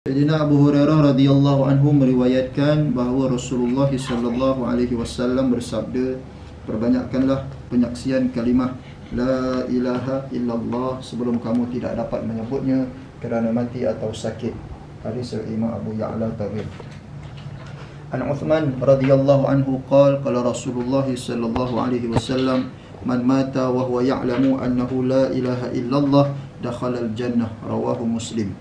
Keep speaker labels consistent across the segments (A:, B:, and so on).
A: Sayyidina Abu Hurairah radhiyallahu anhu meriwayatkan bahawa Rasulullah sallallahu alaihi wasallam bersabda, perbanyakkanlah penyaksian kalimah la ilaha illallah sebelum kamu tidak dapat menyebutnya kerana mati atau sakit. Hadis Imam Abu Ya'la Tabir. An Uthman radhiyallahu anhu qala qala Rasulullah sallallahu alaihi wasallam, man mata wa huwa ya'lamu annahu la ilaha illallah dakhala al-jannah, rawahu Muslim.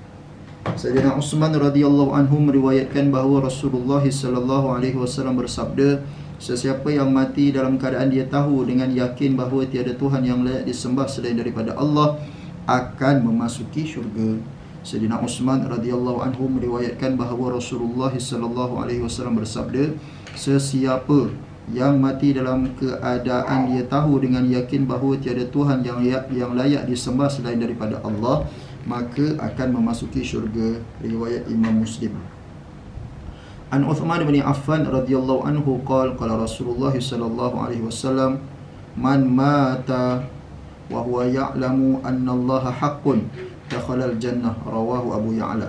A: Sayyidina Uthman radhiyallahu anhu meriwayatkan bahawa Rasulullah sallallahu alaihi wasallam bersabda, sesiapa yang mati dalam keadaan dia tahu dengan yakin bahawa tiada Tuhan yang layak disembah selain daripada Allah akan memasuki syurga. Sayyidina Uthman radhiyallahu anhu meriwayatkan bahawa Rasulullah sallallahu alaihi wasallam bersabda, sesiapa yang mati dalam keadaan dia tahu dengan yakin bahawa tiada Tuhan yang layak disembah selain daripada Allah, maka akan memasuki syurga. Riwayat Imam Muslim. An Uthman bin Affan radhiyallahu anhu qala qala Rasulullah sallallahu alaihi wasallam, man mata wa huwa ya'lamu anna Allah haqqun dakhala al-jannah, rawahu Abu Ya'la.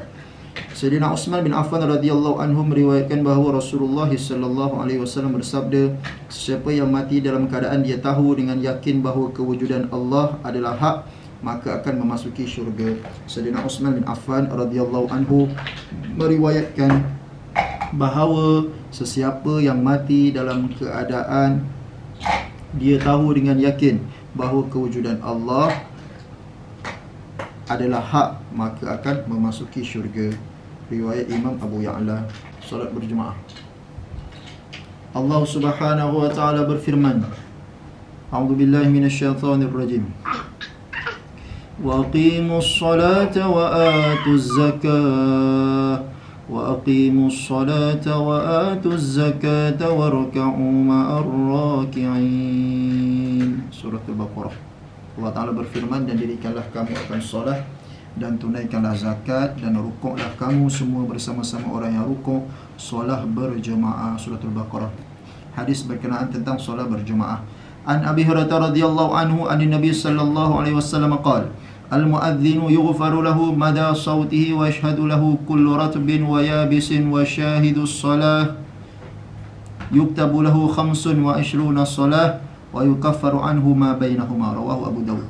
A: Sayyidina Uthman bin Affan radhiyallahu anhu meriwayatkan bahawa Rasulullah sallallahu alaihi wasallam bersabda, sesiapa yang mati dalam keadaan dia tahu dengan yakin bahawa kewujudan Allah adalah hak, maka akan memasuki syurga. Sayyidina Uthman bin Affan radhiyallahu anhu meriwayatkan bahawa sesiapa yang mati dalam keadaan dia tahu dengan yakin bahawa kewujudan Allah adalah hak, maka akan memasuki syurga. Riwayat Imam Abu Ya'la. Salat berjemaah. Allah Subhanahu wa taala berfirman, A'udzubillahi minasyaitonir rajim. Wa aqimus salata wa atuz zakah wa aqimus salata wa atuz zakata warka'u ma'ar raki'in. Surah Al-Baqarah. Allah Ta'ala berfirman, dan dirikanlah kamu akan solat dan tunaikanlah zakat dan rukuklah kamu semua bersama-sama orang yang rukuk, solat berjemaah. Surah Al-Baqarah. Hadis berkenaan tentang solat berjemaah. An Abi Hurairah radhiyallahu anhu an Nabi sallallahu alaihi wasallam qala, al-mu'adhdhinu yughfaru lahu mada sawtihi wa yashhadu lahu kullu ratbin wa yabisin wa shahidus salah yuktabu lahu 25 salah wa yukaffaru anhu ma bainahuma, rawahu Abu Dawud.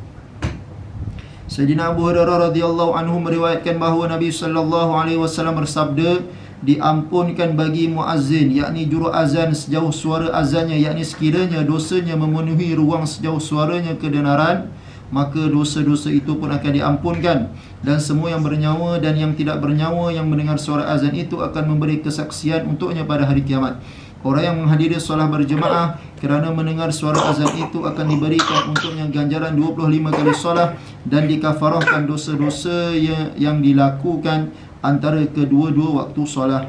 A: Sayyidina Abu Hurairah radhiyallahu anhu meriwayatkan bahawa Nabi sallallahu alaihi wasallam bersabda, diampunkan bagi muazzin, yakni juru azan, sejauh suara azannya, yakni sekiranya dosanya memenuhi ruang sejauh suaranya kedengaran, maka dosa-dosa itu pun akan diampunkan. Dan semua yang bernyawa dan yang tidak bernyawa yang mendengar suara azan itu akan memberi kesaksian untuknya pada hari kiamat. Orang yang menghadiri solat berjemaah kerana mendengar suara azan itu akan diberikan untuknya ganjaran 25 kali solat dan dikafarahkan dosa-dosa yang dilakukan antara kedua-dua waktu solat.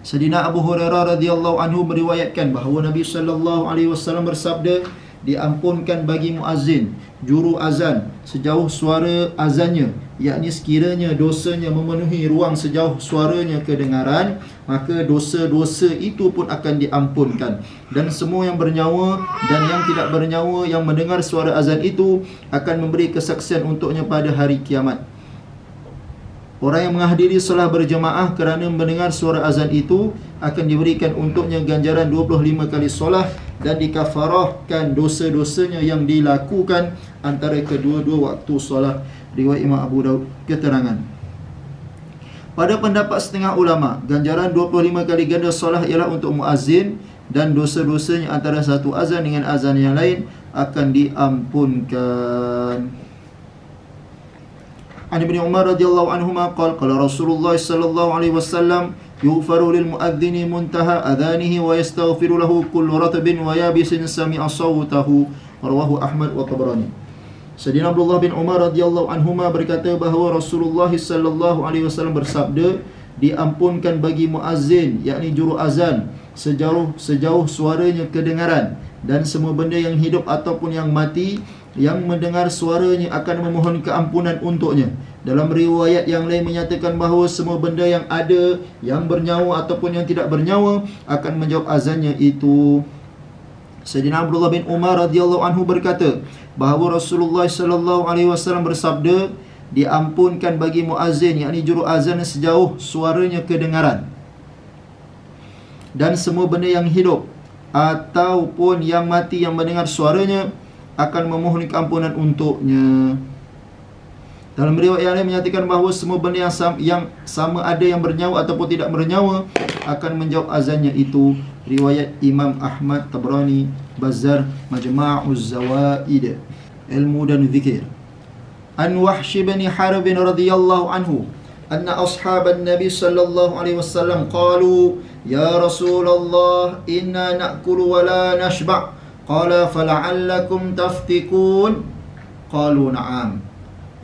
A: Sayyidina Abu Hurairah radhiyallahu anhu meriwayatkan bahawa Nabi sallallahu alaihi wasallam bersabda, diampunkan bagi muazzin, juru azan, sejauh suara azannya, yakni sekiranya dosanya memenuhi ruang sejauh suaranya kedengaran, maka dosa-dosa itu pun akan diampunkan. Dan semua yang bernyawa dan yang tidak bernyawa yang mendengar suara azan itu akan memberi kesaksian untuknya pada hari kiamat. Orang yang menghadiri solat berjemaah kerana mendengar suara azan itu akan diberikan untuknya ganjaran 25 kali solat dan dikafarahkan dosa-dosanya yang dilakukan antara kedua-dua waktu solat. Riwayat Imam Abu Daud. Keterangan, pada pendapat setengah ulama, ganjaran 25 kali ganda solat ialah untuk muazzin, dan dosa-dosanya antara satu azan dengan azan yang lain akan diampunkan. An Ibn Umar radhiyallahu anhuma qala qala Rasulullah sallallahu alaihi wasallam, yughfaru lil muadzini muntaha adhanihi wa yastaghfiru lahu kullu ratbin wa yabisin sami'a sawtahu, rawahu Ahmad wa Tabrani. Sayyidina Abdullah bin Umar radhiyallahu anhuma berkata bahawa Rasulullah sallallahu alaihi wasallam bersabda, diampunkan bagi muazzin, yakni juru azan, sejauh suaranya kedengaran, dan semua benda yang hidup ataupun yang mati yang mendengar suaranya akan memohon keampunan untuknya. Dalam riwayat yang lain menyatakan bahawa semua benda yang ada, yang bernyawa ataupun yang tidak bernyawa akan menjawab azannya itu. Sayyidina Abdullah bin Umar radhiyallahu anhu berkata bahawa Rasulullah sallallahu alaihi wasallam bersabda, diampunkan bagi muazzin, yakni juru azan sejauh suaranya kedengaran. Dan semua benda yang hidup ataupun yang mati yang mendengar suaranya akan memohon keampunan untuknya. Dalam riwayat yang lain menyatakan bahawa semua benda yang sama ada yang bernyawa ataupun tidak bernyawa akan menjawab azannya itu. Riwayat Imam Ahmad, Tabrani, Bazzar, Majma'uz Zawaid, Ilmu dan Zikir. An Wahsy bin Harb radhiyallahu anhu anna ashaban Nabi sallallahu alaihi wasallam qalu ya Rasulullah inna na'kulu wa la nashba'. Qala fala'allakum taftikun. Qalu na'am.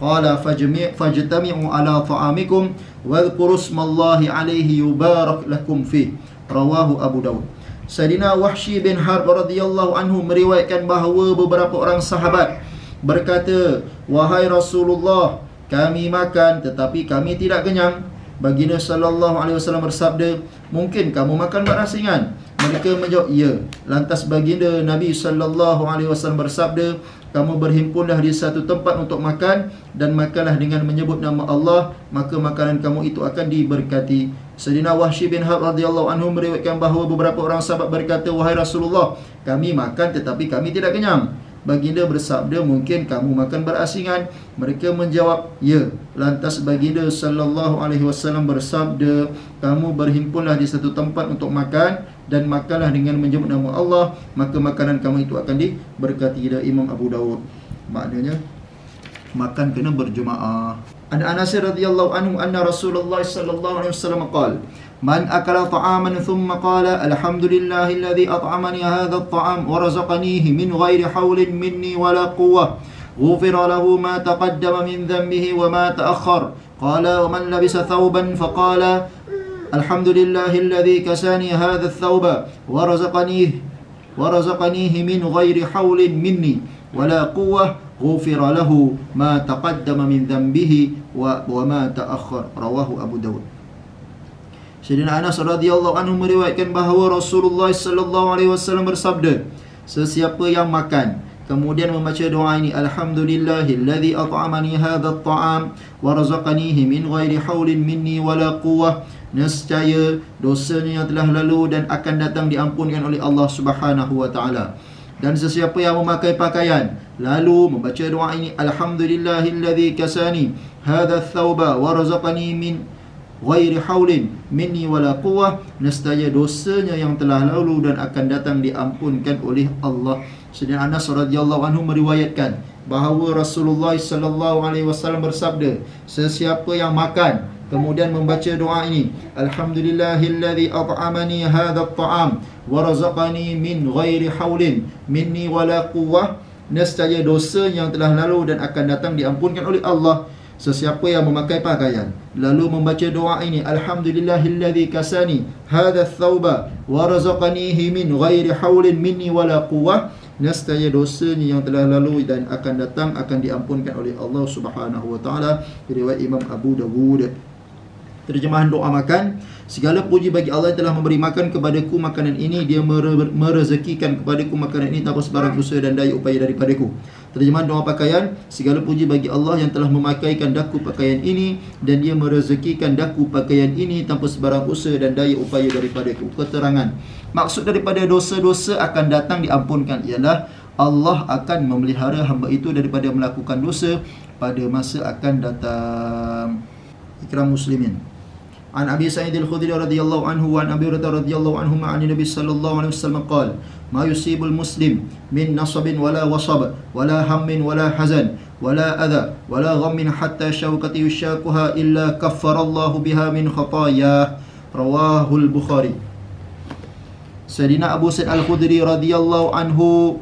A: Qala fajtami'u ala ta'amikum wadhkuru ismallahi alaihi yubarak lakum fih. Rawahu Abu Dawud. Sayyidina Wahsy bin Harb radhiyallahu anhu meriwayatkan bahawa beberapa orang sahabat berkata, wahai Rasulullah, kami makan tetapi kami tidak kenyang. Baginda sallallahu alaihi wasallam bersabda, mungkin kamu makan berasingan? Mereka menjawab, ya. Lantas baginda Nabi sallallahu alaihi wasallam bersabda, kamu berhimpunlah di satu tempat untuk makan dan makanlah dengan menyebut nama Allah, maka makanan kamu itu akan diberkati. Sayyidina Wahsy bin Harb radhiyallahu anhu meriwayatkan bahawa beberapa orang sahabat berkata, wahai Rasulullah, kami makan tetapi kami tidak kenyang. Baginda bersabda, mungkin kamu makan berasingan? Mereka menjawab, ya. Lantas baginda sallallahu alaihi wasallam bersabda, kamu berhimpunlah di satu tempat untuk makan dan makanlah dengan menyebut nama Allah, maka makanan kamu itu akan diberkati. Dari Imam Abu Dawud. Maknanya makan kena berjemaah. An Anas radhiyallahu anhu anna Rasulullah sallallahu alaihi wasallam qala, man akala ta'aman thumma qala alhamdulillahilladzi at'amani hadha at-ta'am wa razaqanihi min ghairi hawlin minni wala quwwah ghufira lahu ma taqaddama min dhanbihi wa ma ta'akhkhar. Qala wa man labisa thawban faqala alhamdulillahilladzi kasani hadha ath-thawba wa razaqanihi min ghairi hawlin minni wala quwwah ghufira lahu ma taqaddama min dhanbihi wa ma ta'akhkhar. Rawahu Abu Dawud. Sayyidina Anas radhiyallahu anhu meriwayatkan bahawa Rasulullah sallallahu alaihi wasallam bersabda, sesiapa yang makan kemudian membaca doa ini, alhamdulillahilladzi at'amani hadha at-ta'am wa razaqanihi min ghairi haulin minni wala quwwah, nescaya dosanya yang telah lalu dan akan datang diampunkan oleh Allah Subhanahu wa taala. Dan sesiapa yang memakai pakaian lalu membaca doa ini, alhamdulillahilladzi kasani hadha ath-thawba wa razaqani min ghairi haulin minni wala quwwah, nescaya dosanya yang telah lalu dan akan datang diampunkan oleh Allah. Sayyidina Anas radhiyallahu anhu meriwayatkan bahawa Rasulullah sallallahu alaihi wasallam bersabda, sesiapa yang makan kemudian membaca doa ini, alhamdulillahilladzi at'amani hadha at-ta'am wa razaqani min ghairi haulin minni wala quwwah, nescaya dosa yang telah lalu dan akan datang diampunkan oleh Allah. Sesiapa yang memakai pakaian lalu membaca doa ini, alhamdulillahilladzi kasani hadha ath-thawba wa razaqanihi min ghairi haulin minni wala quwwah, nescaya dosanya yang telah lalu dan akan datang akan diampunkan oleh Allah Subhanahu wa taala. Riwayat Imam Abu Dawud. Terjemahan doa makan, segala puji bagi Allah yang telah memberi makan kepadaku makanan ini, dia merezekikan kepadaku makanan ini tanpa sebarang usaha dan daya upaya daripadaku. Terjemahan doa pakaian, segala puji bagi Allah yang telah memakaikan daku pakaian ini dan dia merezekikan daku pakaian ini tanpa sebarang usaha dan daya upaya daripadaku. Keterangan, maksud daripada dosa-dosa akan datang diampunkan ialah Allah akan memelihara hamba itu daripada melakukan dosa pada masa akan datang. Ikram muslimin. An Abi Sa'id al-Khudri radhiyallahu anhu wa an Abi Hurairah radhiyallahu anhuma 'an Nabi sallallahu alaihi wasallam qala, ma yusibul muslim min nasabin wala wasab wala hammin wala hazan wala adha wala ghammin hatta shawkati yushakuha illa kaffarallahu biha min khataayah. Rawahul Bukhari. Sayyidina Abu Sa'id al-Khudri radhiyallahu anhu